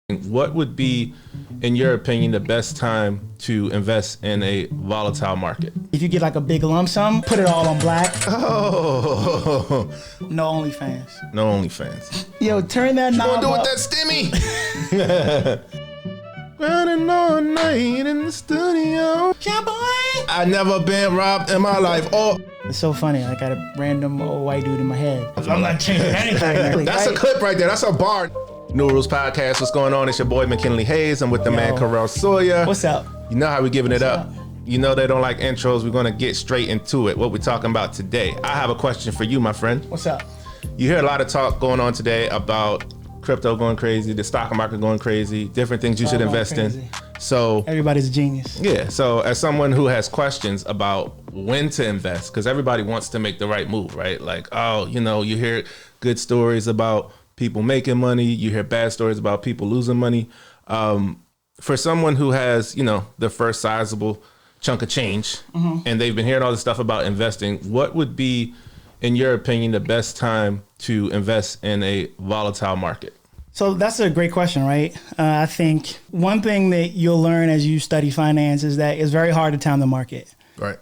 What would be, in your opinion, the best time to invest in a volatile market? If you get like a big lump sum, put it all on black. Oh, No OnlyFans. no OnlyFans. Yo, turn that knob What you gonna do up. with that stimmy? Running all night in the studio. Yeah, boy. I never been robbed in my life. Oh, It's so funny. I got a random old white dude in my head. I'm not changing anything. that's a clip right there. That's a bar. New Rules Podcast. What's going on? It's your boy McKinley Hayes. I'm with the man Carell Sawyer. What's up? You know how we giving it up. up? You know they don't like intros. We're gonna get straight into it. What we're talking about today. I have a question for you, my friend. What's up? You hear a lot of talk going on today about crypto going crazy, the stock market going crazy, different things you should invest in. So Everybody's a genius. yeah, so as someone who has questions about when to invest, because everybody wants to make the right move, right? Like, oh, you know, you hear good stories about people making money, you hear bad stories about people losing money. For someone who has, you know, their first sizable chunk of change, and they've been hearing all this stuff about investing, what would be, in your opinion, the best time to invest in a volatile market? So that's a great question, right? I think one thing that you'll learn as you study finance is that it's very hard to time the market. Right.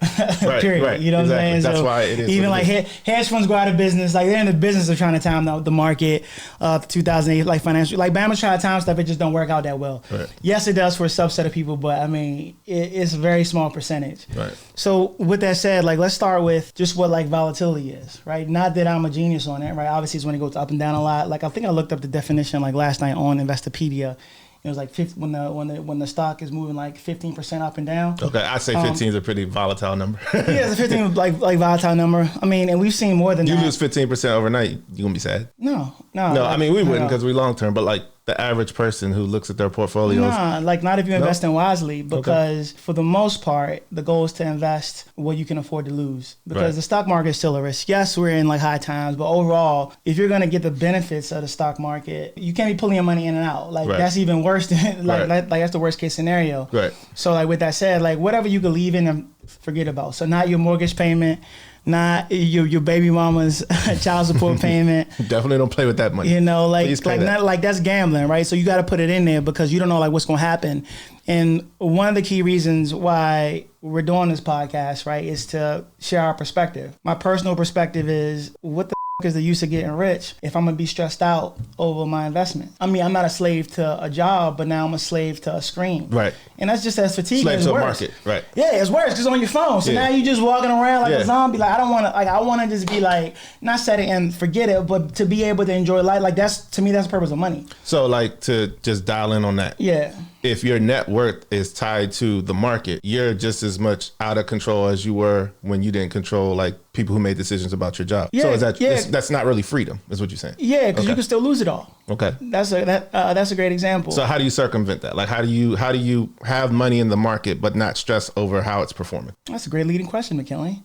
Period. Right. You know what I'm saying? That's so why it is. Even like hedge funds go out of business. Like they're in the business of trying to time the market. 2008, like financial, like Bama's trying to time stuff. It just don't work out that well. Right. Yes, it does for a subset of people, but I mean, it's a very small percentage. Right. So with that said, like let's start with just what like volatility is, right? Not that I'm a genius on it, right? Obviously, it's when it goes up and down a lot. Like I think I looked up the definition like last night on Investopedia. It was like when the stock is moving like 15% up and down. Okay, I'd say 15 is a pretty volatile number. Yeah, it's a 15 like volatile number. I mean, and we've seen more than You that. lose 15% overnight, you gonna be sad. No. No, like, I mean we wouldn't no. because we long term, but like the average person who looks at their portfolios. Nah, like not if you're investing wisely, because for the most part, the goal is to invest what you can afford to lose. Because the stock market is still a risk. Yes, we're in like high times, but overall, if you're gonna get the benefits of the stock market, you can't be pulling your money in and out. Like that's even worse than like that's the worst case scenario. Right. So like with that said, like whatever you can leave in and forget about. So not your mortgage payment, not your baby mama's child support payment. Definitely don't play with that money. You know, like that. not like that's gambling, right? So you got to put it in there because you don't know like what's going to happen. And one of the key reasons why we're doing this podcast, right, is to share our perspective. My personal perspective is what the is the use of getting rich if I'm gonna be stressed out over my investment? I mean, I'm not a slave to a job, but now I'm a slave to a screen. Right. And that's just as fatiguing. Slave it's to a worse. market. Right. Yeah, it's worse because it's on your phone. So now you just walking around like a zombie. Like I want to just be like, not set it and forget it, but to be able to enjoy life. Like that's, to me, that's the purpose of money. So like to just dial in on that. Yeah. If your net worth is tied to the market, you're just as much out of control as you were when you didn't control like people who made decisions about your job. So is that that's not really freedom, is what you're saying? Yeah, because you can still lose it all. Okay. That's a great example. So how do you circumvent that? Like how do you have money in the market but not stress over how it's performing? That's a great leading question, McKinley.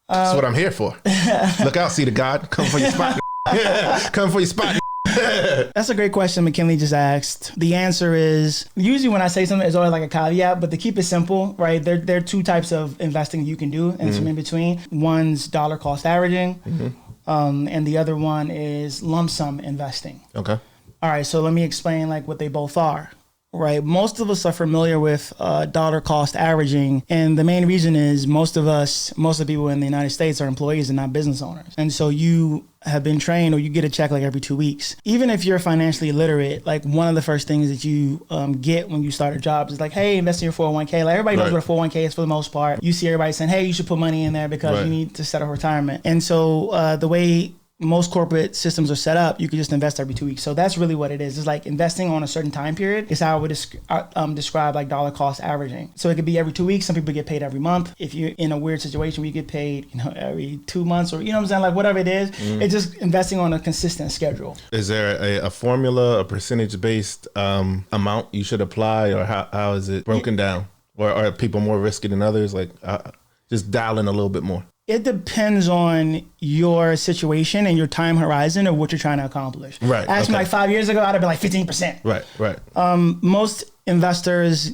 That's what I'm here for. Look out, see the God. Come for your spot. Come for your spot. That's a great question McKinley just asked. The answer is, usually when I say something, it's always like a caveat, but to keep it simple, right, there are two types of investing you can do and some in between. One's dollar cost averaging, and the other one is lump sum investing. Okay. All right, so let me explain like what they both are. Right. Most of us are familiar with dollar cost averaging. And the main reason is most of the people in the United States are employees and not business owners. And so you have been trained or you get a check like every 2 weeks. Even if you're financially illiterate, like one of the first things that you get when you start a job is like, hey, invest in your 401k. Like everybody knows what a 401k is for the most part. You see everybody saying, hey, you should put money in there because you need to set up retirement. And so the way most corporate systems are set up, you can just invest every 2 weeks. So that's really what it is. It's like investing on a certain time period is how I would describe like dollar cost averaging. So it could be every 2 weeks. Some people get paid every month. If you're in a weird situation where you get paid, every 2 months or, you know what I'm saying? Like whatever it is, it's just investing on a consistent schedule. Is there a formula, a percentage-based amount you should apply, or how is it broken down? Or are people more risky than others? Like just dial in a little bit more. It depends on your situation and your time horizon of what you're trying to accomplish. Right. Ask me like 5 years ago, I'd have been like 15%. Right. Most investors,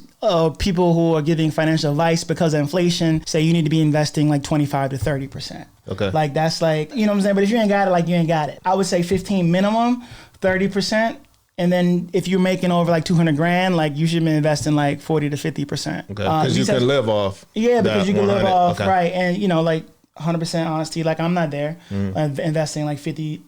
people who are giving financial advice because of inflation, say you need to be investing like 25 to 30%. Okay. Like that's like, you know what I'm saying? But if you ain't got it, like you ain't got it. I would say 15 minimum, 30%. And then if you're making over like 200 grand, like you should be investing like 40 to 50%. Okay. Because you can live off. Yeah, because you can live off, okay. right? And you know, like 100% honesty, like I'm not there investing like 50%.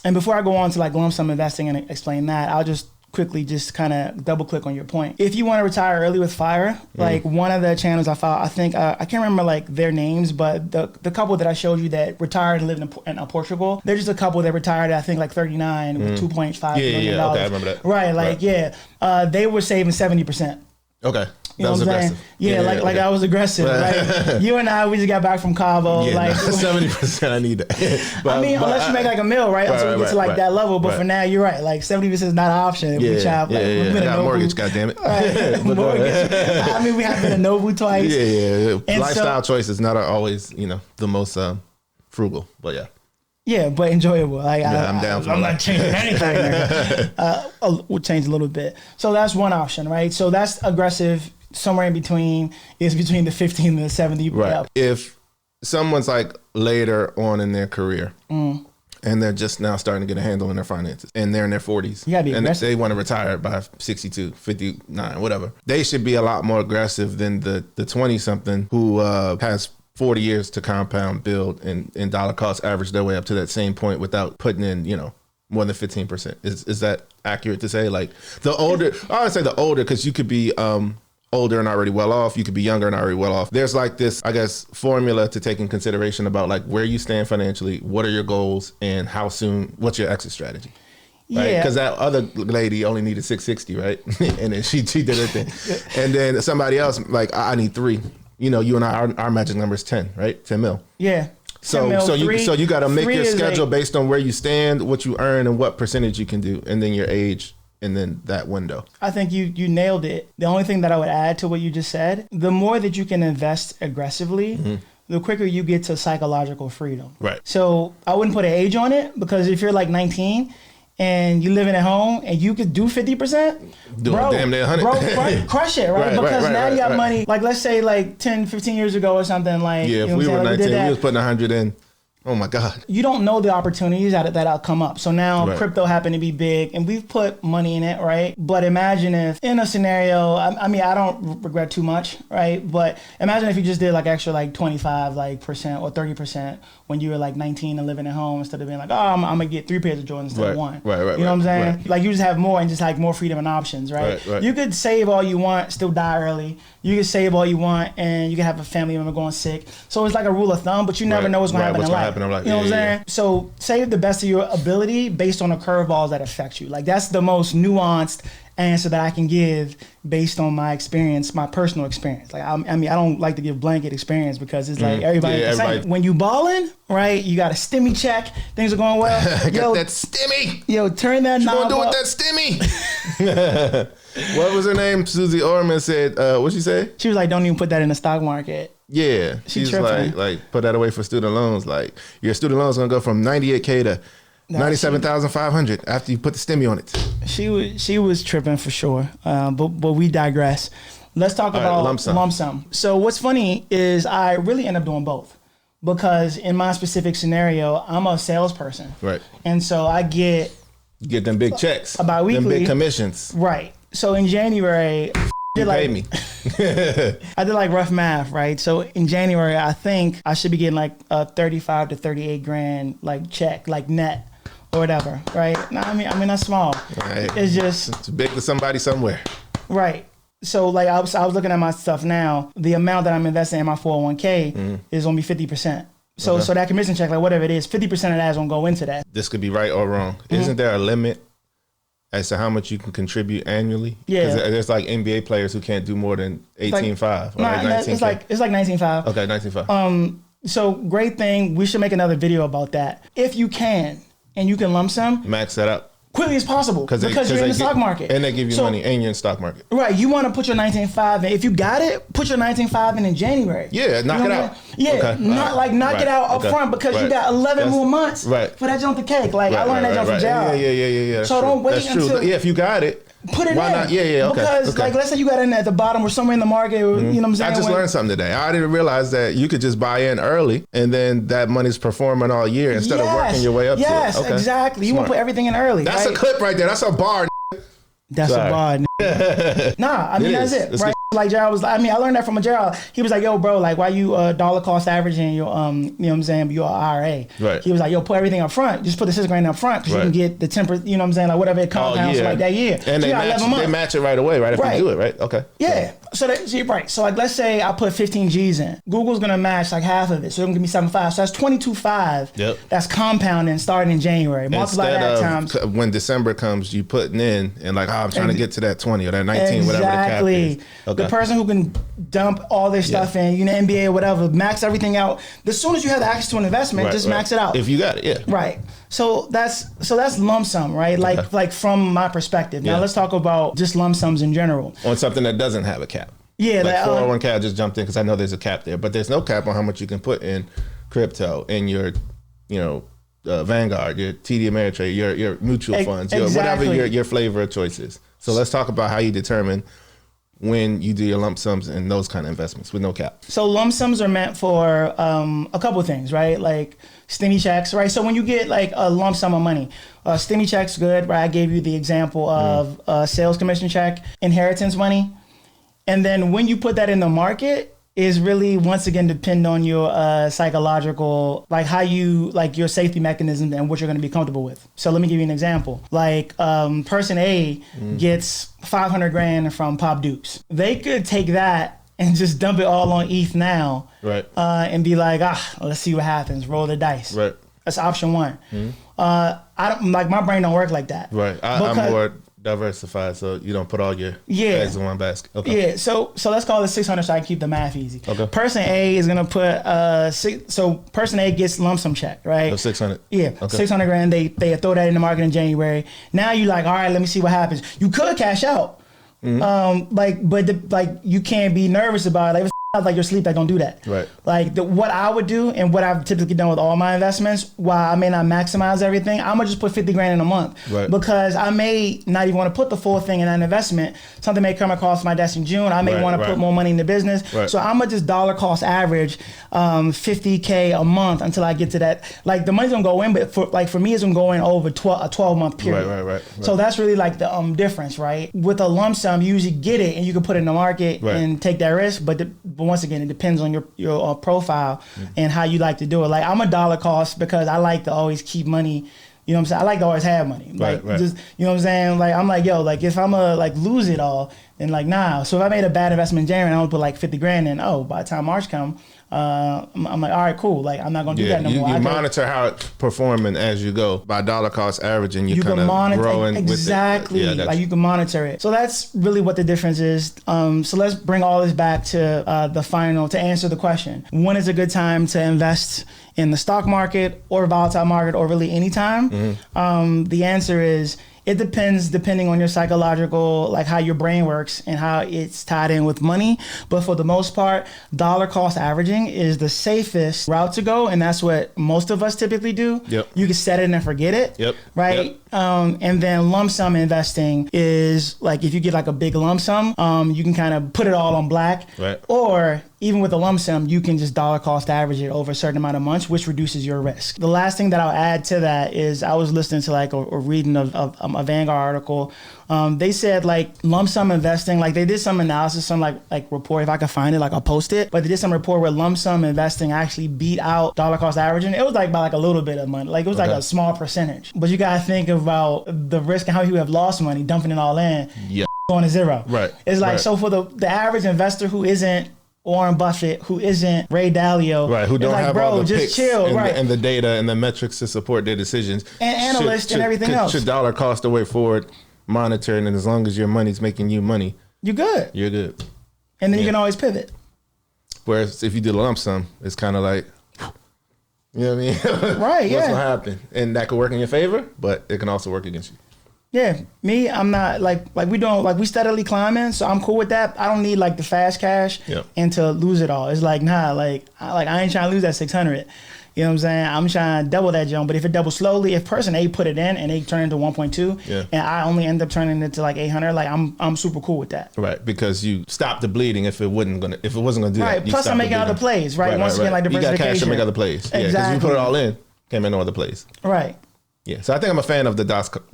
And before I go on to like lump sum investing and explain that, I'll just quickly just kind of double click on your point. If you want to retire early with FIRE, like one of the channels I found, I think, I can't remember like their names, but the couple that I showed you that retired and lived in Portugal, they're just a couple that retired at I think like 39 with $2.5 million. Yeah, okay, I remember that. Right, like, they were saving 70%. Okay. You know what I'm aggressive. saying? Yeah, like I was aggressive. Like you and I, we just got back from Cabo. Yeah, like 70%, I need that. But, I mean, unless you make like a mill, right? Until we get to like that level. But for now, you're right. Like 70% is not an option. If we chop, like, I got a mortgage, goddammit. Right. Mortgage. I mean, we have been a Nobu twice. Yeah. Lifestyle choices not always, the most frugal, but yeah. Yeah, but enjoyable. Like I'm down for I'm that. not changing anything. We'll change a little bit. So that's one option, right? So that's aggressive. Somewhere in between is between the 15 and the 70. Right. If someone's like later on in their career and they're just now starting to get a handle on their finances and they're in their 40s and they want to retire by 62, 59, whatever, they should be a lot more aggressive than the 20 something who has 40 years to compound, build, and dollar cost average their way up to that same point without putting in, more than 15%. Is that accurate to say? Like the older, I would say the older, because you could be older and already well off. You could be younger and already well off. There's like this, I guess, formula to take in consideration about like where you stand financially, what are your goals, and how soon, what's your exit strategy? Right? Because that other lady only needed 660, right? And then she did her thing. And then somebody else, like, I need 3. You and I, our magic number is 10, right? 10 mil. Yeah. So you got to make your schedule based on where you stand, what you earn, and what percentage you can do, and then your age. And then that window. I think you nailed it. The only thing that I would add to what you just said, the more that you can invest aggressively, the quicker you get to psychological freedom. Right. So I wouldn't put an age on it, because if you're like 19 and you're living at home and you could do 50%, bro, damn near 100. Bro, crush it, right? Because now you got money. Like let's say like 10, 15 years ago or something. Like, yeah, if we were 19, we was putting 100 in. Oh my God. You don't know the opportunities that'll come up. So now crypto happened to be big and we've put money in it, right? But imagine if in a scenario, I mean, I don't regret too much, right? But imagine if you just did like extra like 25% or 30% when you were like 19 and living at home, instead of being like, oh, I'm gonna get 3 pairs of Jordans instead of 1. Right. You know what I'm saying? Right. Like you just have more and just like more freedom and options, right? You could save all you want, still die early. You can save all you want and you can have a family member going sick. So it's like a rule of thumb, but you never know what's gonna happen in life. You know what I'm saying? So save the best of your ability based on the curveballs that affect you. Like that's the most nuanced answer that I can give based on my experience, my personal experience. Like I mean, I don't like to give blanket experience because it's like everybody. When you balling, right? You got a stimmy check. Things are going well. Got that stimmy. Yo, turn that knob. What you gonna do with that stimmy? What was her name? Susie Orman said. What'd she say? She was like, "Don't even put that in the stock market." Yeah, she's like put that away for student loans. Like your student loans gonna go from 98K to 97,500 after you put the stimmy on it. She was tripping for sure. But we digress. Let's talk about lump sum. So what's funny is I really end up doing both, because in my specific scenario, I'm a salesperson. Right. And so I get them big checks. About weekly. Them big commissions. Right. So in January, pay me. I did like rough math, right? So in January, I think I should be getting like a 35 to 38 grand like check, like net or whatever, right? No, I mean that's small. Right. It's big to somebody somewhere. Right. So like I was looking at my stuff now. The amount that I'm investing in my 401k is gonna be 50%. So that commission check, like whatever it is, 50% of that is gonna go into that. This could be right or wrong. Isn't there a limit as to how much you can contribute annually? Yeah. Because there's like NBA players who can't do more than 18.5 or like 19. It's like 19.5. Okay, 19.5. So great thing. We should make another video about that. If you can, and you can lump sum. Max that up. Quickly as possible, because you're in the stock market. And they give you money and you're in the stock market. Right. You want to put your 19.5 in. If you got it, put your 19.5 in January. Yeah, knock it out. Yeah, okay. Knock it out up front, because you got 11 more months for that jump the cake. Like I learned that jump from jail. Yeah. So don't wait until. Yeah, if you got it. Put it in. Not? Yeah, okay. Because, like, let's say you got in at the bottom or somewhere in the market, you know what I'm saying? I just learned something today. I didn't realize that you could just buy in early and then that money's performing all year instead of working your way up to it. Yes, exactly. You want to put everything in early. That's a clip right there. That's a bar. That's a bar. Nah, I mean, that's it, right? Like Gerald was, I learned that from a Gerald. He was like, yo, bro, like, why you dollar cost averaging your, you know what I'm saying, your IRA? Right. He was like, yo, put everything up front. Just put the $6,000 up front because you can get the 10%, you know what I'm saying, like whatever it compounds like that year. And so they match it right away, right? If you do it, right? Okay. Yeah. So right. So like, let's say I put 15 G's in. Google's gonna match like half of it, so they're gonna give me 7.5. So that's 22.5. Yep. That's compounding starting in January. Multiply that times. When December comes, you putting in and like, I'm trying to get to that 20 or that 19, whatever the cap is. Okay. The person who can dump all their stuff in, NBA or whatever, max everything out. As soon as you have access to an investment, just max it out. If you got it, yeah. Right. So that's lump sum, right? Like from my perspective. Now let's talk about just lump sums in general. On something that doesn't have a cap. Yeah, like 401k, I just jumped in because I know there's a cap there, but there's no cap on how much you can put in crypto, in your, Vanguard, your TD Ameritrade, your mutual funds, whatever your flavor of choice is. So let's talk about how you determine when you do your lump sums and those kind of investments with no cap. So lump sums are meant for a couple of things, right? Like stimmy checks, right? So when you get like a lump sum of money, stimmy check's good, right? I gave you the example of sales commission check, inheritance money. And then when you put that in the market is really, once again, depend on your psychological, like how you, like your safety mechanism and what you're going to be comfortable with. So let me give you an example. Like person A gets 500 grand from Pop Dukes. They could take that and just dump it all on ETH now, right? And be like, let's see what happens. Roll the dice. Right. That's option one. I don't, like, my brain don't work like that. Right. I'm more diversified, so you don't put all your eggs in one basket. Okay. Yeah. So let's call it 600 so I can keep the math easy. Okay. Person A is gonna put so person A gets lump sum check, right? So 600. Yeah. Okay. 600 grand. They throw that in the market in January. Now you like, all right, let me see what happens. You could cash out. But you can't be nervous about it. Like, like your sleep, don't do that. Right. Like what I would do and what I've typically done with all my investments, while I may not maximize everything, I'm gonna just put 50 grand in a month. Right. Because I may not even want to put the full thing in that investment. Something may come across my desk in June. I may want to put more money in the business. Right. So I'm gonna just dollar cost average 50K a month until I get to that. Like the money's gonna go in, but for me, it's gonna go in over a 12-month period. Right. So that's really like the difference, right? With a lump sum, you usually get it and you can put it in the market and take that risk, but once again, it depends on your profile and how you like to do it. Like I'm a dollar cost because I like to always keep money. You know what I'm saying? I like to always have money. Like just, you know what I'm saying? Like I'm like, yo, like if I'm gonna like lose it all, then like nah. So if I made a bad investment in January and I only put like 50 grand in, by the time March come, I'm like, all right, cool. Like I'm not gonna do that no more. You monitor how it's performing as you go by dollar cost averaging. You kind of growing exactly. With it. Like you can monitor it. So that's really what the difference is. So let's bring all this back to the final to answer the question: when is a good time to invest in the stock market or volatile market or really any time? The answer is it depending on your psychological, like how your brain works and how it's tied in with money. But for the most part, dollar cost averaging is the safest route to go. And that's what most of us typically do. Yep. You can set it and forget it. Yep. Right. Yep. And then lump sum investing is like, if you get like a big lump sum, you can kind of put it all on black. Right. Or even with a lump sum, you can just dollar cost average it over a certain amount of months, which reduces your risk. The last thing that I'll add to that is I was listening to like a reading of a Vanguard article. They said like lump sum investing, like they did some analysis, some like report, if I could find it, like I'll post it, but they did some report where lump sum investing actually beat out dollar cost averaging. It was like by like a little bit of money, like it was like a small percentage, but you gotta think about the risk and how you have lost money, dumping it all in, going to zero. Right. It's like, so for the average investor who isn't Warren Buffett, who isn't Ray Dalio, right? Who don't have all the just picks chill, and the data and the metrics to support their decisions, and analysts and everything else. Should dollar cost the way forward, monitoring, and as long as your money's making you money, you're good. You're good, and then you can always pivot. Whereas if you do the lump sum, it's kind of like, you know what I mean? Right? What's gonna happen, and that could work in your favor, but it can also work against you. Yeah, me, I'm not like we steadily climbing, so I'm cool with that. I don't need like the fast cash and to lose it all. It's like, nah, I ain't trying to lose that 600. You know what I'm saying? I'm trying to double that jump, but if it doubles slowly, if person A put it in and they turn into 1.2 and I only end up turning it to like 800, like I'm super cool with that. Right, because you stop the bleeding if it wasn't gonna do that. Right, plus I'm making other plays, right? Once again, like diversification. You got cash to make other plays. Yeah, because you put it all in, can't make no other plays. Right. Yeah, so I think I'm a fan of the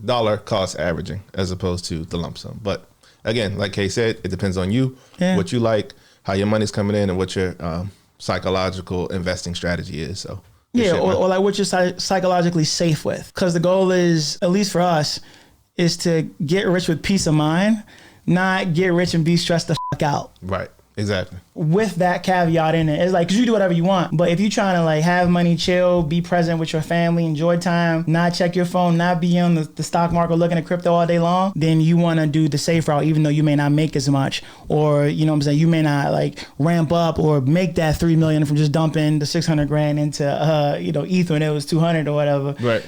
dollar cost averaging as opposed to the lump sum. But again, like Kay said, it depends on you, what you like, how your money's coming in, and what your psychological investing strategy is. So or like what you're psychologically safe with. Because the goal is, at least for us, is to get rich with peace of mind, not get rich and be stressed the fuck out. Right. Exactly. With that caveat in it. It's like, 'cause you do whatever you want. But if you're trying to like have money, chill, be present with your family, enjoy time, not check your phone, not be on the stock market looking at crypto all day long, then you want to do the safe route, even though you may not make as much, or, you know what I'm saying, you may not like ramp up or make that 3 million from just dumping the 600 grand into, Ether and it was 200 or whatever. Right.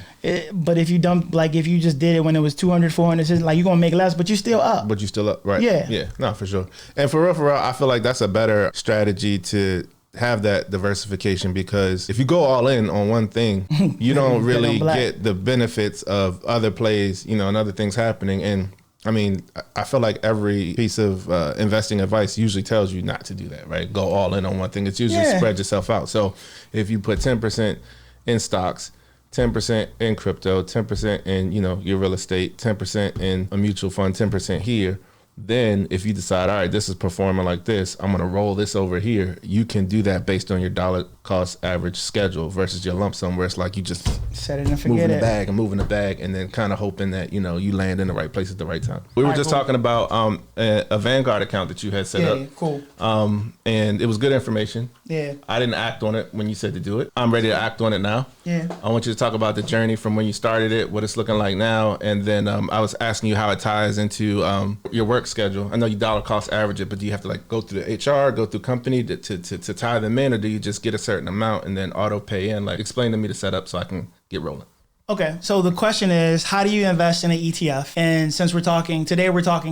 But if you dump, like if you just did it when it was 200, 400, like you're going to make less, but you're still up. But you're still up, right? Yeah. Yeah, no, for sure. And for real, I feel like that's a better strategy to have that diversification, because if you go all in on one thing, you don't really get the benefits of other plays, and other things happening. And I mean, I feel like every piece of investing advice usually tells you not to do that, right? Go all in on one thing. It's usually spread yourself out. So if you put 10% in stocks, 10% in crypto, 10% in, your real estate, 10% in a mutual fund, 10% here, then if you decide, all right, this is performing like this, I'm going to roll this over here, you can do that based on your dollar cost average schedule versus your lump sum, where it's like you just set it and forget moving the bag and then kind of hoping that, you land in the right place at the right time. We were just talking about a Vanguard account that you had set up. Yeah, cool. And it was good information. Yeah. I didn't act on it when you said to do it. I'm ready to act on it now. Yeah. I want you to talk about the journey from when you started it, what it's looking like now, and then I was asking you how it ties into your work schedule. I know you dollar cost average it, but do you have to like go through the HR, go through company to tie them in, or do you just get a certain amount and then auto pay in? Like, explain to me the setup so I can get rolling. Okay, so the question is, how do you invest in an ETF? And since we're talking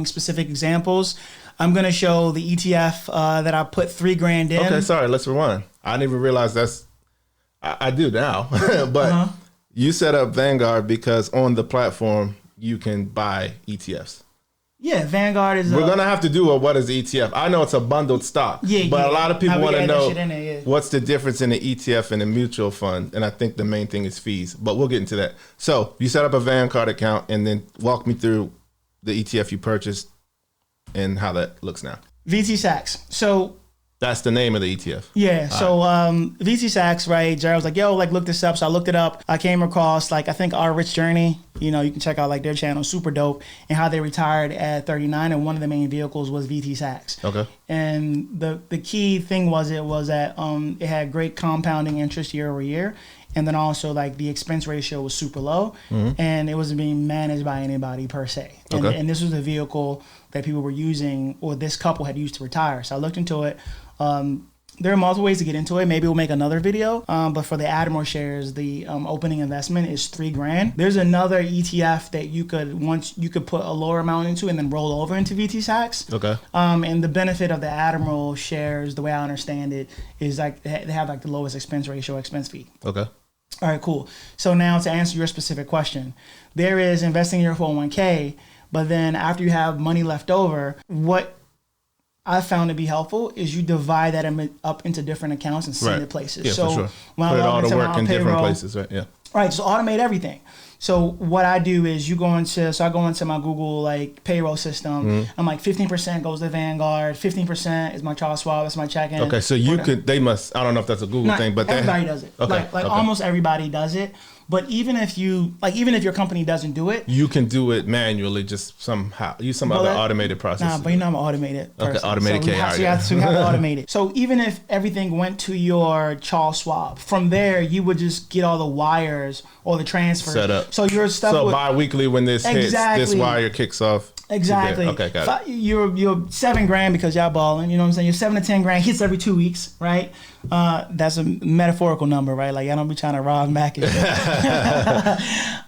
specific examples, I'm going to show the ETF that I put $3,000 in. Okay, sorry, let's rewind. I didn't even realize I do now, but you set up Vanguard because on the platform you can buy ETFs. Yeah, Vanguard is. We're gonna have to do what is the ETF. I know it's a bundled stock, but a lot of people want to know what's the difference in the ETF and a mutual fund, and I think the main thing is fees. But we'll get into that. So you set up a Vanguard account, and then walk me through the ETF you purchased and how that looks now. VT Sachs. So that's the name of the ETF. Yeah. So VT Sachs, right? Jared was like, yo, like look this up. So I looked it up. I came across like, I think Our Rich Journey, you can check out like their channel, super dope, and how they retired at 39. And one of the main vehicles was VT Sachs. Okay. And the key thing was that it had great compounding interest year over year. And then also like the expense ratio was super low, and it wasn't being managed by anybody per se. And this was a vehicle that people were using, or this couple had used to retire. So I looked into it. There are multiple ways to get into it. Maybe we'll make another video. But for the Admiral shares, the opening investment is $3,000. There's another ETF that you could put a lower amount into and then roll over into VT Sachs. Okay. And the benefit of the Admiral shares, the way I understand it, is like they have like the lowest expense ratio, expense fee. Okay. All right, cool. So now to answer your specific question, there is investing in your 401k, but then after you have money left over, what I found to be helpful is you divide that up into different accounts and send it places. Yeah, so for sure. When put it all to work in different places, right? Yeah. Right. So automate everything. So what I do is I go into my Google like payroll system. I'm like 15% goes to Vanguard, 15% is my Charles Schwab, that's my check-in. Okay, so they must, I don't know if that's a Google thing, but everybody does it. Okay. Like almost everybody does it. But even if your company doesn't do it, you can do it manually, just somehow use some other automated process. Nah, but I'm an automated person. Okay, automated KI. So you have to automate it. So even if everything went to your Charles Schwab, from there you would just get all the wires or the transfers set up. So your stuff. So bi-weekly when this hits, this wire kicks off. Exactly. Okay, got it. You're $7,000 because y'all balling. You know what I'm saying? You're $7 to $10,000 hits every 2 weeks, right? That's a metaphorical number, right? Like I don't be trying to rob Mac.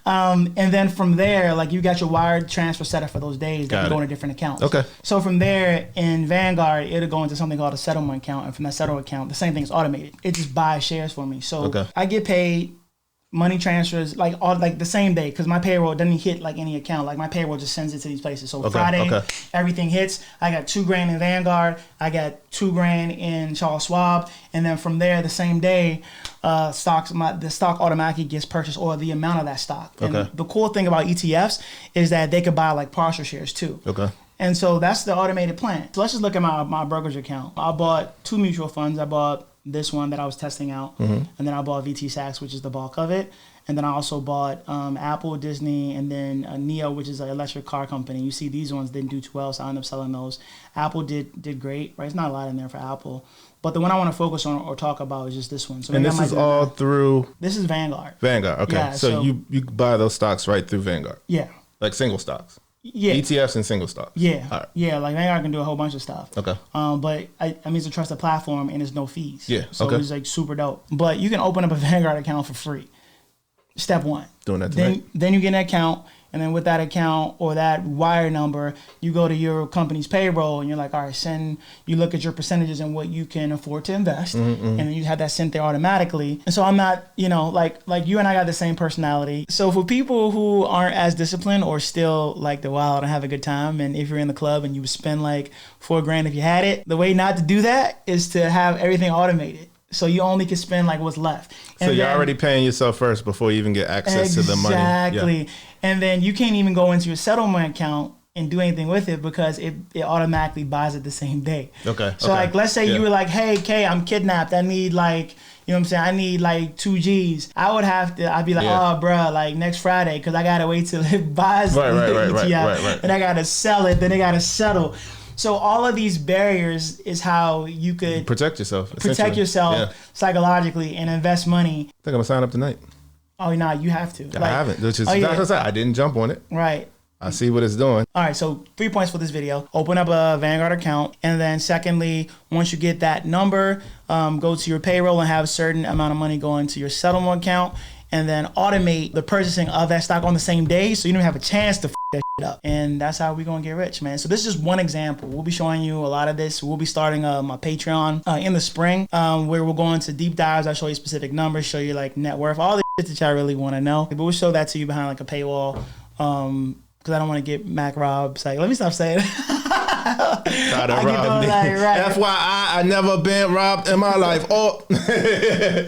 And then from there, like you got your wire transfer set up for those days that can go into different accounts. Okay. So from there in Vanguard, it'll go into something called a settlement account, and from that settlement account, the same thing is automated. It just buys shares for me. So I get paid. Money transfers like the same day because my payroll doesn't hit like any account. Like my payroll just sends it to these places. So Friday, everything hits. I got $2,000 in Vanguard. I got $2,000 in Charles Schwab, and then from there the same day, stocks, the stock automatically gets purchased, or the amount of that stock. And Okay. the cool thing about ETFs is that they could buy like partial shares too. Okay. And so that's the automated plan. So let's just look at my brokerage account. I bought 2 mutual funds. I bought this one that I was testing out, and then I bought VT Sachs, which is the bulk of it. And then I also bought Apple, Disney, and then NIO, which is an electric car company. You see these ones didn't do too well, so I ended up selling those. Apple did great, right? It's not a lot in there for Apple. But the one I want to focus on or talk about is just this one. So And this is all through This is Vanguard. Vanguard. Okay. Yeah, so you buy those stocks right through Vanguard. Yeah. Like single stocks. Yeah. ETFs and single stocks. Yeah. All right. Yeah, like Vanguard can do a whole bunch of stuff. Okay. But I mean, it's a trusted platform and there's no fees. Yeah, So okay. it's like super dope. But you can open up a Vanguard account for free. Step one. Doing that tonight. Then you get an account, and then with that account or that wire number, you go to your company's payroll and you're like, all right, you look at your percentages and what you can afford to invest, and then you have that sent there automatically. And so I'm not, like you and I got the same personality. So for people who aren't as disciplined or still like the wild and have a good time, and if you're in the club and you would spend like $4,000 if you had it, the way not to do that is to have everything automated. So you only can spend like what's left. So you're already paying yourself first before you even get access to the money. Exactly. Yeah. And then you can't even go into your settlement account and do anything with it because it automatically buys it the same day. Okay. So like, let's say you were like, hey, Kay, I'm kidnapped. I need like, you know what I'm saying? I need like 2 G's. I'd be like, oh, bro, like next Friday, because I got to wait till it buys the ETF. Right. And I got to sell it. Then I got to settle. So all of these barriers is how you could protect yourself psychologically and invest money. I think I'm gonna sign up tonight. Oh, no, you have to. I haven't. Which is that's what I said. I didn't jump on it. Right. I see what it's doing. All right, so 3 points for this video. Open up a Vanguard account. And then secondly, once you get that number, go to your payroll and have a certain amount of money go into your settlement account. And then automate the purchasing of that stock on the same day so you don't have a chance to f that shit up. And that's how we're going to get rich, man. So this is just one example. We'll be showing you a lot of this. We'll be starting my Patreon in the spring where we'll go into deep dives. I'll show you specific numbers, show you like net worth, all the shit that y'all really want to know. But we'll show that to you behind like a paywall because I don't want to get Mac robbed. Like, let me stop saying it. Try to rob me. FYI, I never been robbed in my life. Oh,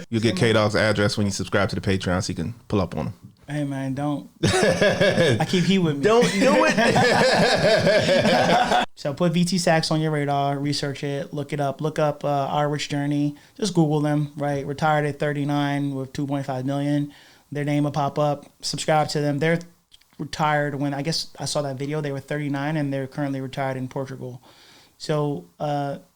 you get K-Dog's address when you subscribe to the Patreon so you can pull up on him. Hey man, don't. I keep heat with me. Don't do it. So put VT Sachs on your radar, research it, look it up. Look up Our Rich Journey. Just Google them, right? Retired at 39 with 2.5 million. Their name will pop up. Subscribe to them. They're retired when I guess I saw that video. They were 39 and they're currently retired in Portugal. So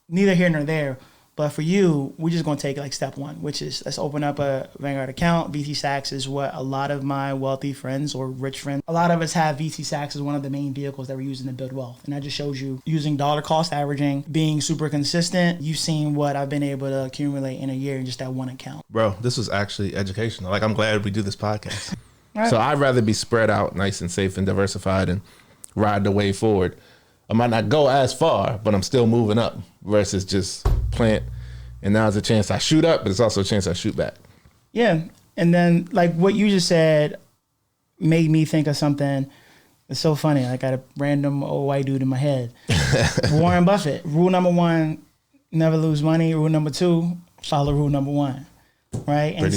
neither here nor there. But for you, we're just going to take like step one, which is let's open up a Vanguard account. VT Sachs is what a lot of my wealthy friends or rich friends, a lot of us have VT Sachs as one of the main vehicles that we're using to build wealth. And that just shows you using dollar cost averaging, being super consistent. You've seen what I've been able to accumulate in a year in just that one account. Bro, this was actually educational. Like, I'm glad we do this podcast. Right. So I'd rather be spread out nice and safe and diversified and ride the way forward. I might not go as far, but I'm still moving up versus just plant. And now there's a chance I shoot up, but it's also a chance I shoot back. Yeah. And then like what you just said made me think of something. It's so funny. I got a random old white dude in my head. Warren Buffett. Rule number 1, never lose money. Rule number 2, follow rule number 1. Right. And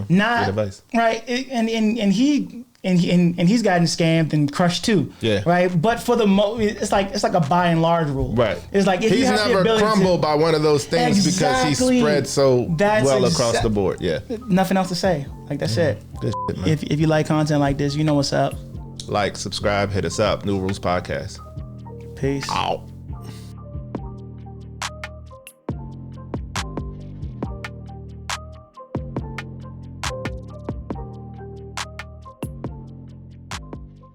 not good advice. Right. And he's gotten scammed and crushed too. Yeah. Right. But for the it's like a by and large rule. Right. It's like if he's you have never the ability crumbled by one of those things because he spread so well across the board. Yeah. Nothing else to say. Like that's it. Good shit, man. If you like content like this, you know what's up. Like, subscribe, hit us up. New Rules Podcast. Peace. Out.